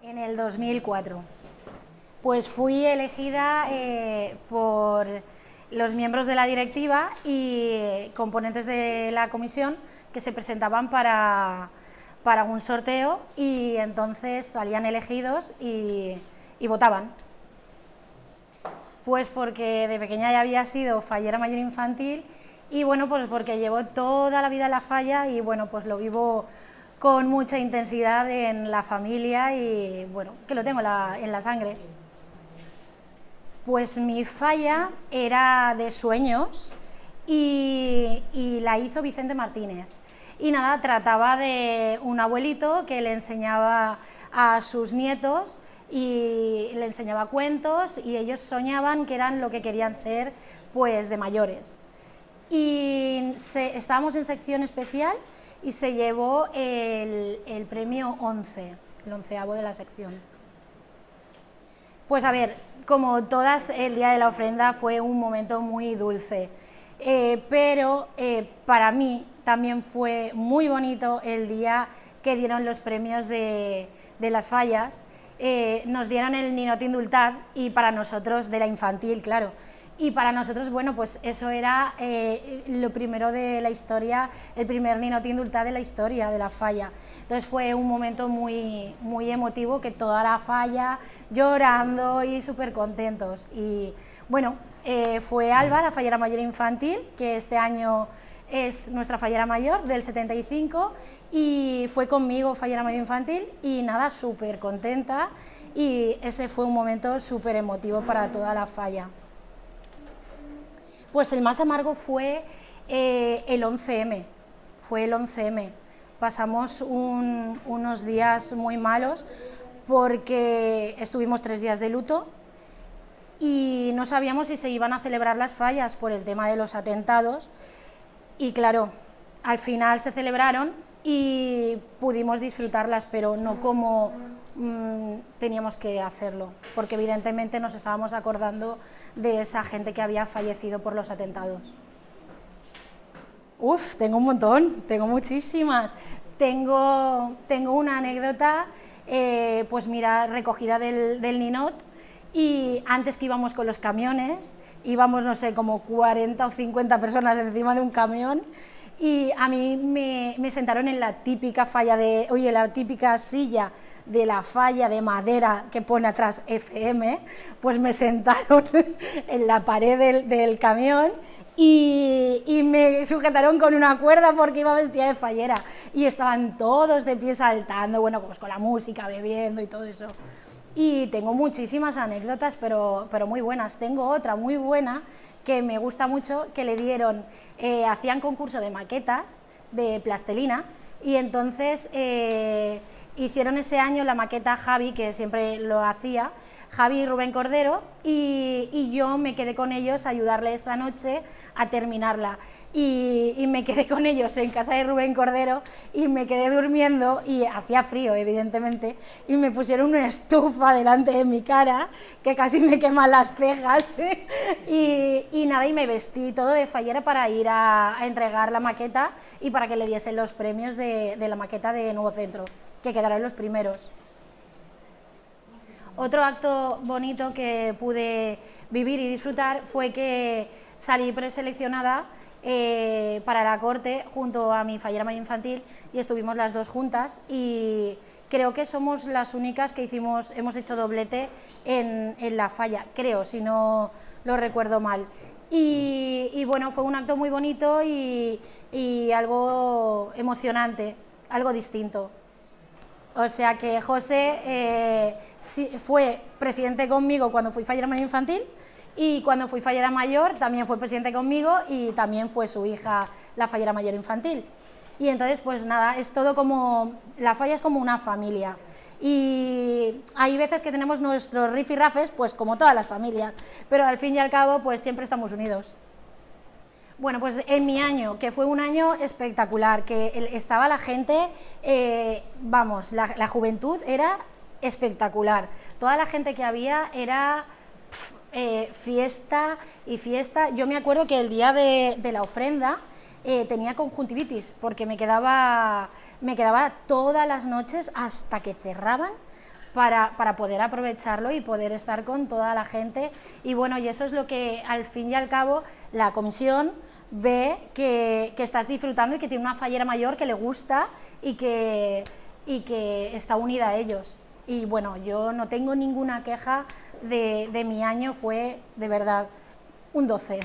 En el 2004. Pues fui elegida por los miembros de la directiva y componentes de la comisión que se presentaban para un sorteo, y entonces salían elegidos y votaban. Pues porque de pequeña ya había sido fallera mayor infantil y bueno, pues porque llevo toda la vida en la falla y bueno, pues lo vivo con mucha intensidad en la familia y bueno, que lo tengo en la sangre. Pues mi falla era de sueños y la hizo Vicente Martínez. Y nada, trataba de un abuelito que le enseñaba a sus nietos y le enseñaba cuentos y ellos soñaban que eran lo que querían ser pues de mayores. Y estábamos en sección especial y se llevó el premio 11, el 11avo de la sección. Pues a ver, como todas, el día de la ofrenda fue un momento muy dulce, pero para mí también fue muy bonito el día que dieron los premios de las fallas. Nos dieron el Ninot Indultat y para nosotros, de la infantil, claro. Y para nosotros, bueno, pues eso era lo primero de la historia, el primer Ninot Indultat de la historia de la falla. Entonces fue un momento muy, muy emotivo, que toda la falla llorando y súper contentos. Y bueno, fue Alba, la fallera mayor infantil, que este año es nuestra fallera mayor del 75, y fue conmigo fallera mayor infantil y nada, súper contenta, y ese fue un momento súper emotivo para toda la falla. Pues el más amargo fue el 11M, Pasamos unos días muy malos porque estuvimos 3 días de luto y no sabíamos si se iban a celebrar las fallas por el tema de los atentados, y claro, al final se celebraron y pudimos disfrutarlas, pero no como teníamos que hacerlo, porque evidentemente nos estábamos acordando de esa gente que había fallecido por los atentados. Uf, tengo un montón, tengo muchísimas. Tengo una anécdota, pues mira, recogida del Ninot, y antes que íbamos con los camiones, íbamos, no sé, como 40 o 50 personas encima de un camión, y a mí me sentaron en la típica la típica silla de la falla de madera que pone atrás FM, pues me sentaron en la pared del camión y me sujetaron con una cuerda porque iba vestida de fallera, y estaban todos de pie saltando, bueno, pues con la música, bebiendo y todo eso. Y tengo muchísimas anécdotas, pero muy buenas. Tengo otra muy buena que me gusta mucho, que le dieron, hacían concurso de maquetas de plastilina, y entonces hicieron ese año la maqueta Javi, que siempre lo hacía, Javi y Rubén Cordero, y yo me quedé con ellos a ayudarles esa noche a terminarla. Y me quedé con ellos en casa de Rubén Cordero y me quedé durmiendo, y hacía frío evidentemente, y me pusieron una estufa delante de mi cara que casi me queman las cejas y nada, y me vestí todo de fallera para ir a entregar la maqueta y para que le diesen los premios de la maqueta de Nuevo Centro, que quedaron los primeros. Otro acto bonito que pude vivir y disfrutar fue que salí preseleccionada para la corte junto a mi fallera mayor infantil, y estuvimos las dos juntas, y creo que somos las únicas que hemos hecho doblete en la falla, creo, si no lo recuerdo mal. Y bueno, fue un acto muy bonito y algo emocionante, algo distinto. O sea que José fue presidente conmigo cuando fui fallera mayor infantil, y cuando fui fallera mayor también fue presidente conmigo, y también fue su hija la fallera mayor infantil. Y entonces, pues nada, es todo como, la falla es como una familia. Y hay veces que tenemos nuestros rifirrafes, pues como todas las familias, pero al fin y al cabo, pues siempre estamos unidos. Bueno, pues en mi año, que fue un año espectacular, que estaba la gente, vamos, la juventud era espectacular. Toda la gente que había era fiesta y fiesta. Yo me acuerdo que el día de la ofrenda tenía conjuntivitis, porque me quedaba todas las noches hasta que cerraban para poder aprovecharlo y poder estar con toda la gente. Y bueno, y eso es lo que al fin y al cabo la comisión ve que estás disfrutando y que tiene una fallera mayor que le gusta y que está unida a ellos. Y bueno, yo no tengo ninguna queja de mi año, fue de verdad un 12.